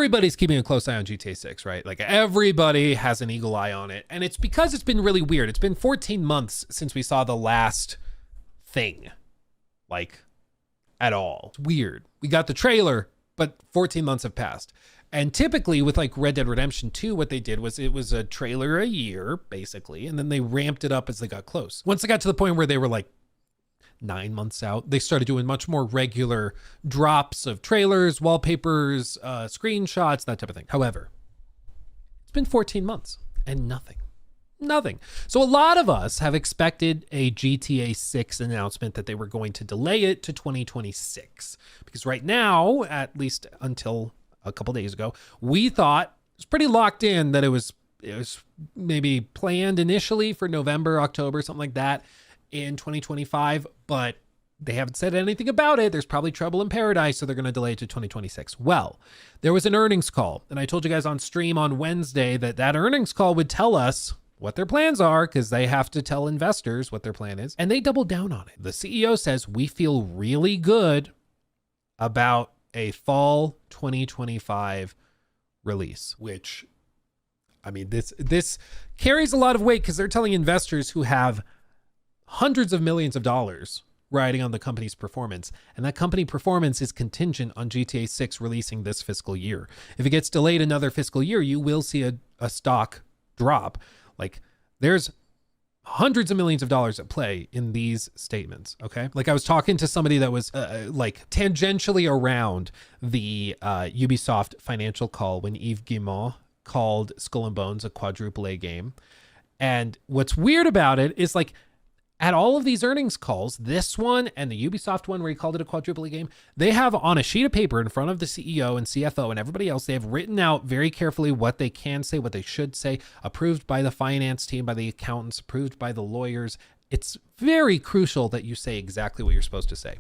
everybody's keeping a close eye on GTA 6, right? Like everybody has an eagle eye on it. And it's because it's been really weird. It's been 14 months since we saw the last thing, like at all. It's weird. We got the trailer, but 14 months have passed. And typically with like Red Dead Redemption 2, what they did was it was a trailer a year, basically, and then they ramped it up as they got close. Once they got to the point where they were like 9 months out, they started doing much more regular drops of trailers, wallpapers, screenshots, that type of thing. However, it's been 14 months and nothing. So a lot of us have expected a GTA 6 announcement that they were going to delay it to 2026. Because right now, at least until a couple days ago, we thought it was pretty locked in that it was maybe planned initially for November, October, something like that in 2025, but they haven't said anything about it. There's probably trouble in paradise, so they're going to delay it to 2026. Well, there was an earnings call, and I told you guys on stream on Wednesday that earnings call would tell us what their plans are, because they have to tell investors what their plan is, and they doubled down on it. The CEO says, we feel really good about a fall 2025 release, which, I mean, this carries a lot of weight because they're telling investors who have hundreds of millions of dollars riding on the company's performance, and that company performance is contingent on GTA 6 releasing this fiscal year. If it gets delayed another fiscal year, you will see a stock drop. Like, there's hundreds of millions of dollars at play in these statements, okay? Like, I was talking to somebody that was like tangentially around the Ubisoft financial call when Yves Guillemot called Skull and Bones a quadruple A game. And what's weird about it is, like, at all of these earnings calls, this one and the Ubisoft one where he called it a quadruple A game, they have on a sheet of paper in front of the CEO and CFO and everybody else, they have written out very carefully what they can say, what they should say, approved by the finance team, by the accountants, approved by the lawyers. It's very crucial that you say exactly what you're supposed to say.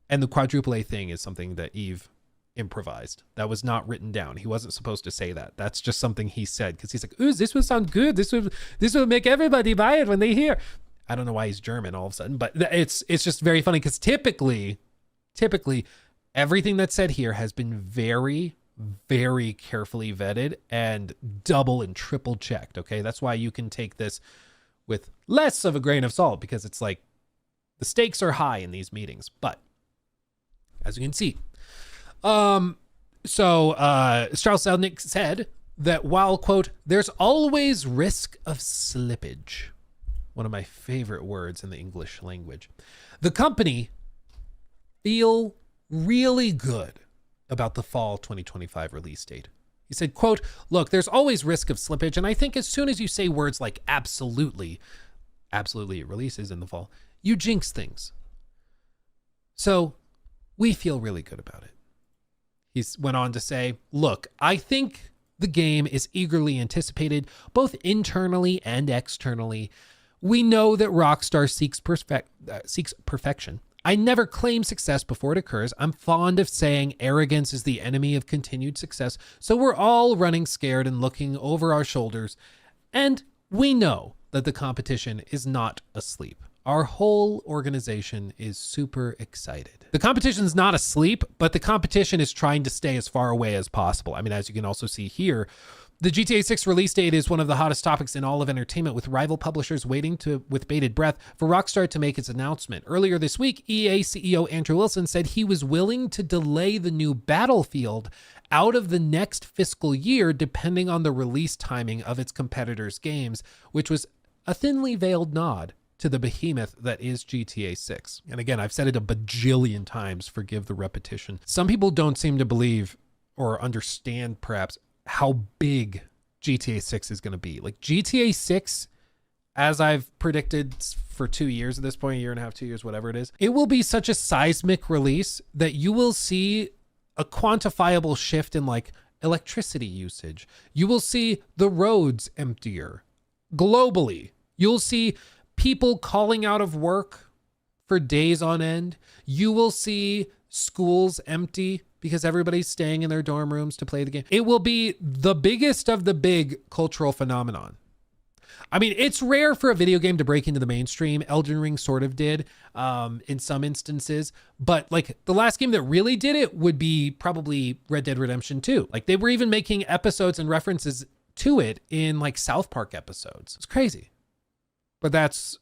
And the quadruple A thing is something that Yves improvised. That was not written down. He wasn't supposed to say that. That's just something he said because he's like, ooh, this will sound good. This will make everybody buy it when they hear. I don't know why he's German all of a sudden, but it's just very funny because typically everything that's said here has been very, very carefully vetted and double and triple checked. Okay. That's why you can take this with less of a grain of salt, because it's like the stakes are high in these meetings, but as you can see, Strauss Zelnick said that while, quote, there's always risk of slippage, one of my favorite words in the English language, the company feel really good about the fall 2025 release date. He said, quote, look, there's always risk of slippage. And I think as soon as you say words like absolutely it releases in the fall, you jinx things. So we feel really good about it. He went on to say, look, I think the game is eagerly anticipated, both internally and externally. We know that Rockstar seeks perfection. I never claim success before it occurs. I'm fond of saying arrogance is the enemy of continued success. So we're all running scared and looking over our shoulders. And we know that the competition is not asleep. Our whole organization is super excited. The competition is not asleep, but the competition is trying to stay as far away as possible. I mean, as you can also see here, the GTA 6 release date is one of the hottest topics in all of entertainment, with rival publishers waiting with bated breath for Rockstar to make its announcement. Earlier this week, EA CEO Andrew Wilson said he was willing to delay the new Battlefield out of the next fiscal year, depending on the release timing of its competitors' games, which was a thinly veiled nod to the behemoth that is GTA 6. And again, I've said it a bajillion times, forgive the repetition. Some people don't seem to believe or understand perhaps how big GTA 6 is going to be. Like GTA 6, as I've predicted for 2 years at this point, a year and a half, 2 years, whatever it is, it will be such a seismic release that you will see a quantifiable shift in like electricity usage. You will see the roads emptier globally. You'll see people calling out of work for days on end. You will see schools empty because everybody's staying in their dorm rooms to play the game. It will be the biggest of the big cultural phenomenon. I mean, it's rare for a video game to break into the mainstream. Elden Ring sort of did in some instances, but like the last game that really did it would be probably Red Dead Redemption 2. Like they were even making episodes and references to it in like South Park episodes. It's crazy. But that's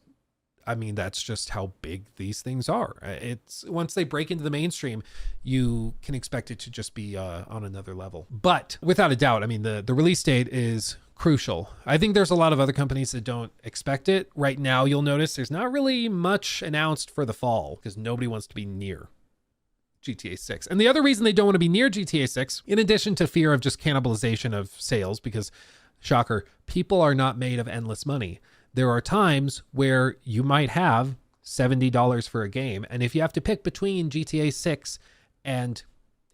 just how big these things are. It's once they break into the mainstream, you can expect it to just be on another level. But without a doubt, I mean, the release date is crucial. I think there's a lot of other companies that don't expect it. Right now, you'll notice there's not really much announced for the fall because nobody wants to be near GTA 6. And the other reason they don't want to be near GTA 6, in addition to fear of just cannibalization of sales, because shocker, people are not made of endless money. There are times where you might have $70 for a game, and if you have to pick between GTA 6 and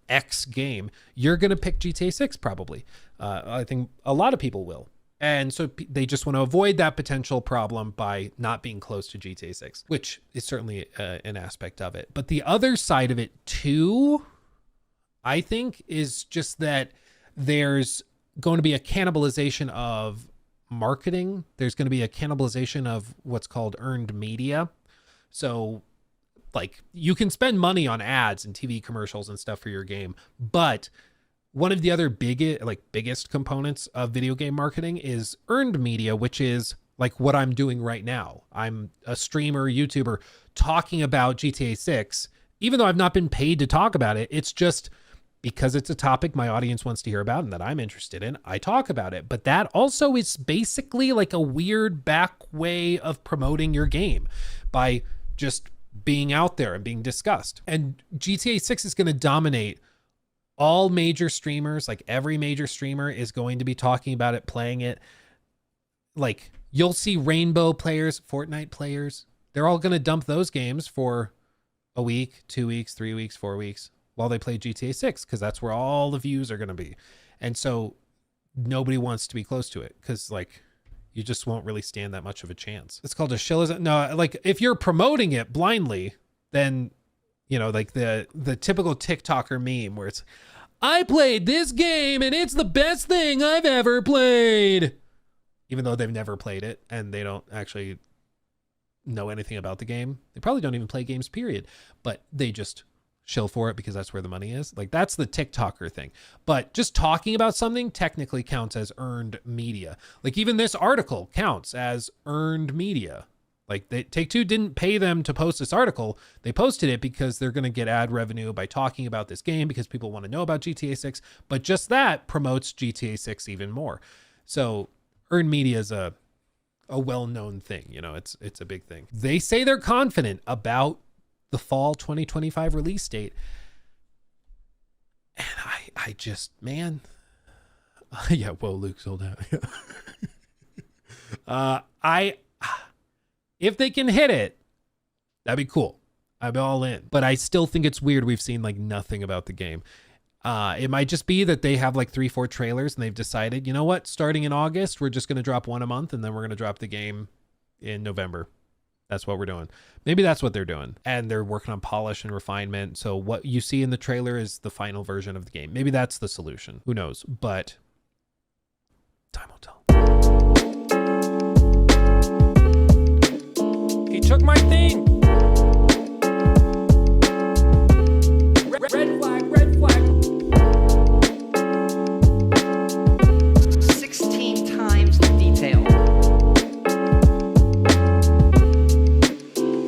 X game, you're going to pick GTA 6 probably. I think a lot of people will. And so they just want to avoid that potential problem by not being close to GTA 6, which is certainly an aspect of it. But the other side of it too, I think, is just that there's going to be a cannibalization of marketing. There's going to be a cannibalization of what's called earned media. So like you can spend money on ads and TV commercials and stuff for your game, but one of the other biggest components of video game marketing is earned media, which is like what I'm doing right now. I'm a streamer, YouTuber talking about GTA 6, even though I've not been paid to talk about it. It's just because it's a topic my audience wants to hear about and that I'm interested in, I talk about it. But that also is basically like a weird back way of promoting your game by just being out there and being discussed. And GTA 6 is going to dominate all major streamers. Like every major streamer is going to be talking about it, playing it. Like you'll see Rainbow players, Fortnite players. They're all going to dump those games for a week, 2 weeks, 3 weeks, 4 weeks while they play GTA 6, because that's where all the views are going to be. And so nobody wants to be close to it because like you just won't really stand that much of a chance. It's called a shill. No, like if you're promoting it blindly, then, you know, like the typical TikToker meme where it's, I played this game and it's the best thing I've ever played, even though they've never played it and they don't actually know anything about the game. They probably don't even play games, period, but they just shill for it because that's where the money is. Like that's the TikToker thing. But just talking about something technically counts as earned media. Like even this article counts as earned media. Like Take-Two didn't pay them to post this article. They posted it because they're going to get ad revenue by talking about this game because people want to know about GTA 6. But just that promotes GTA 6 even more. So earned media is a well-known thing. You know, it's a big thing. They say they're confident about the fall 2025 release date. And I just, man. Yeah, whoa, Luke sold out. If they can hit it, that'd be cool. I'd be all in. But I still think it's weird we've seen like nothing about the game. It might just be that they have like 3-4 trailers and they've decided, you know what, starting in August, we're just going to drop one a month and then we're going to drop the game in November. That's what we're doing. Maybe that's what they're doing. And they're working on polish and refinement. So what you see in the trailer is the final version of the game. Maybe that's the solution. Who knows? But time will tell. He took my thing.